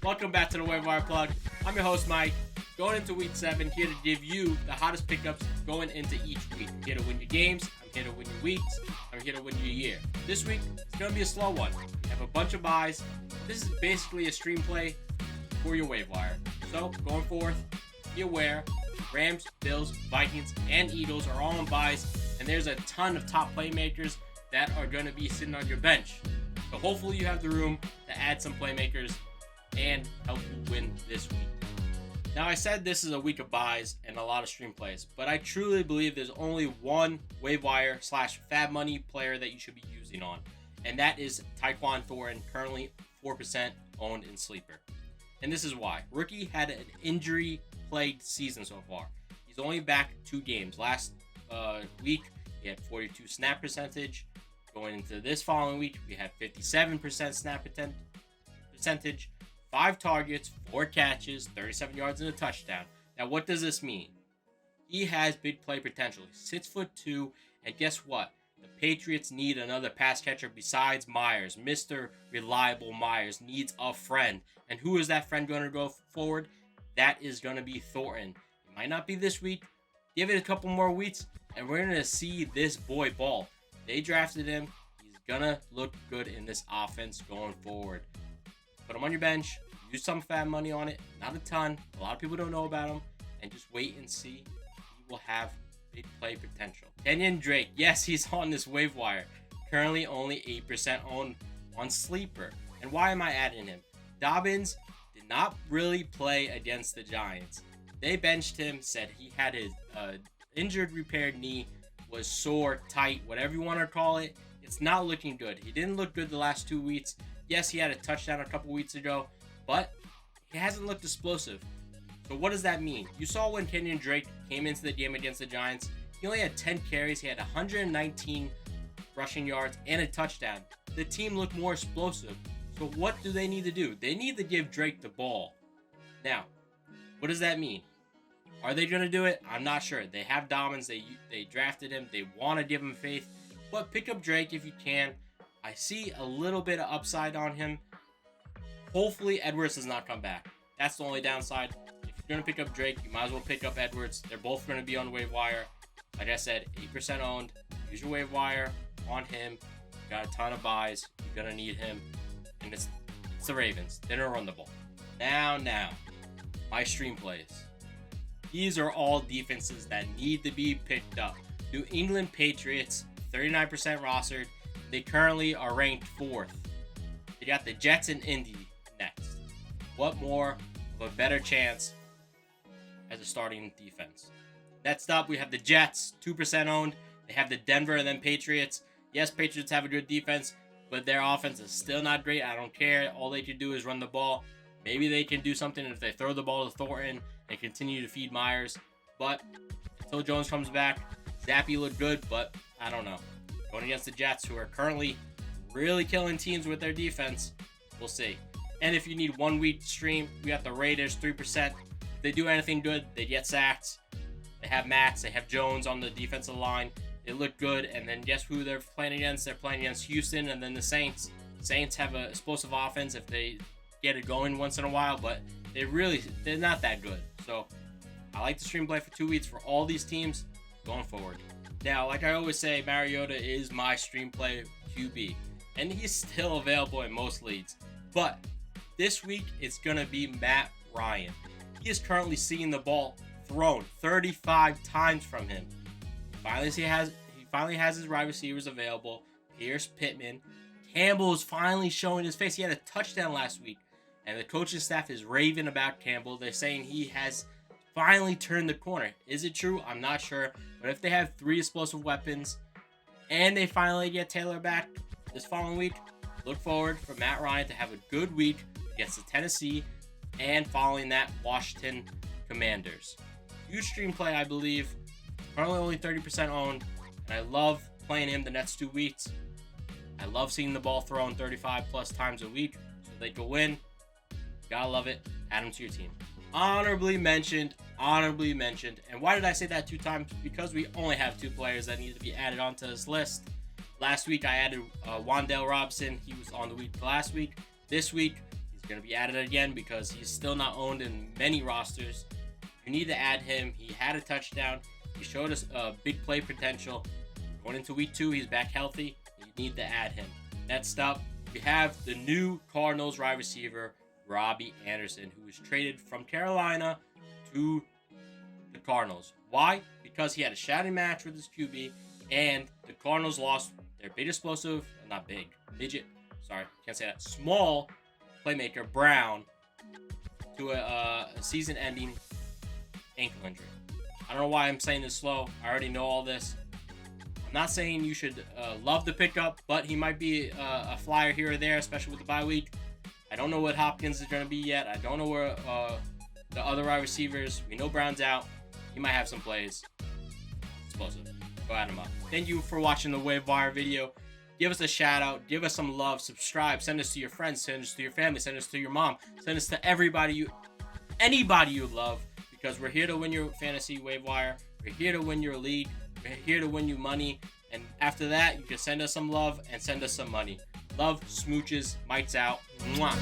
Welcome back to the Waiver Plug. I'm your host, Mike. Going into week 7, here to give you the hottest pickups going into each week. I'm here to win your games. I'm here to win your weeks. I'm here to win your year. This week, it's going to be a slow one. We have a bunch of buys. This is basically a stream play for your waiver wire. So, going forth, be aware, Rams, Bills, Vikings, and Eagles are all on buys, and there's a ton of top playmakers that are going to be sitting on your bench. So hopefully you have the room to add some playmakers and help you win this week. Now, I said this is a week of buys and a lot of stream plays, but I truly believe there's only one waiver wire / fab money player that you should be using on, and that is Tyquan Thornton, currently 4% owned in Sleeper. And this is why. Rookie had an injury-plagued season so far. He's only back 2 games. Last week, he had 42 snap percentage. Going into this following week, we had 57% snap percentage, 5 targets, 4 catches, 37 yards, and a touchdown. Now, what does this mean? He has big play potential. He's 6'2", and guess what? The Patriots need another pass catcher besides Myers. Mr. Reliable Myers needs a friend. And who is that friend going to go forward? That is going to be Thornton. It might not be this week. Give it a couple more weeks, and we're going to see this boy ball. They drafted him. He's going to look good in this offense going forward. Put him on your bench. Use some fab money on it. Not a ton. A lot of people don't know about him. And just wait and see. He will have big play potential. Kenyon Drake. Yes, he's on this waiver wire. Currently only 8% owned on Sleeper. And why am I adding him? Dobbins did not really play against the Giants. They benched him. Said he had his injured repaired knee. Was sore, tight, whatever you want to call it. It's not looking good. He didn't look good the last 2 weeks. Yes, he had a touchdown a couple weeks ago, but he hasn't looked explosive. So what does that mean? You saw when Kenyon Drake came into the game against the Giants, he only had 10 carries. He had 119 rushing yards and a touchdown. The team looked more explosive. So what do they need to do? They need to give Drake the ball. Now, what does that mean? Are they going to do it? I'm not sure. They have Dobbins. They drafted him. They want to give him faith. But pick up Drake if you can. I see a little bit of upside on him. Hopefully, Edwards does not come back. That's the only downside. If you're going to pick up Drake, you might as well pick up Edwards. They're both going to be on waiver wire. Like I said, 8% owned. Use your waiver wire on him. You got a ton of buys. You're going to need him. And it's the Ravens. They're going to run the ball. Now, my stream plays. These are all defenses that need to be picked up. New England Patriots, 39% rostered. They currently are ranked 4th. They got the Jets and Indy next. What more of a better chance as a starting defense? Next up, we have the Jets, 2% owned. They have the Denver and then Patriots. Yes, Patriots have a good defense, but their offense is still not great. I don't care. All they can do is run the ball. Maybe they can do something if they throw the ball to Thornton and continue to feed Myers. But until Jones comes back, Zappy looked good, but I don't know. Going against the Jets, who are currently really killing teams with their defense, we'll see. And if you need 1 week stream, we got the Raiders, 3%. If they do anything good, they get sacked. They have Max, they have Jones on the defensive line. They look good. And then guess who they're playing against? They're playing against Houston and then the Saints. Saints have an explosive offense if they get it going once in a while, but they're not that good. So I like to stream play for 2 weeks for all these teams going forward. Now, like I always say, Mariota is my stream play QB, and he's still available in most leagues. But this week, it's going to be Matt Ryan. He is currently seeing the ball thrown 35 times from him. He finally has his wide receivers available. Pierce, Pittman. Campbell is finally showing his face. He had a touchdown last week. And the coaching staff is raving about Campbell. They're saying he has finally turned the corner. Is it true? I'm not sure. But if they have 3 explosive weapons and they finally get Taylor back this following week, look forward for Matt Ryan to have a good week against the Tennessee and following that Washington Commanders. Huge stream play, I believe. Currently only 30% owned. And I love playing him the next 2 weeks. I love seeing the ball thrown 35 plus times a week so they can win. Gotta love it. Add him to your team. Honorably mentioned. And why did I say that 2 times? Because we only have 2 players that need to be added onto this list. Last week I added Wan'Dale Robinson. He was on the week last week. This week he's He's going to be added again because he's still not owned in many rosters. You need to add him. He had a touchdown. He showed us big play potential. Going into week 2, he's back healthy. You need to add him. Next up, we have the new Cardinals wide receiver, Robbie Anderson, who was traded from Carolina to the Cardinals. Why? Because he had a shouting match with his QB, and the Cardinals lost their big explosive, not big, can't say that, small playmaker, Brown, to a season-ending ankle injury. I don't know why I'm saying this slow. I already know all this. I'm not saying you should love the pickup, but he might be a flyer here or there, especially with the bye week. I don't know what Hopkins is going to be yet. I don't know where the other wide receivers. We know Brown's out. He might have some plays. Explosive. Go add him up. Thank you for watching the Waiver video. Give us a shout out. Give us some love. Subscribe. Send us to your friends. Send us to your family. Send us to your mom. Send us to anybody you love, because we're here to win your fantasy waiver wire. We're here to win your league. We're here to win you money. And after that, you can send us some love and send us some money. Love, smooches, mites out. Mwah.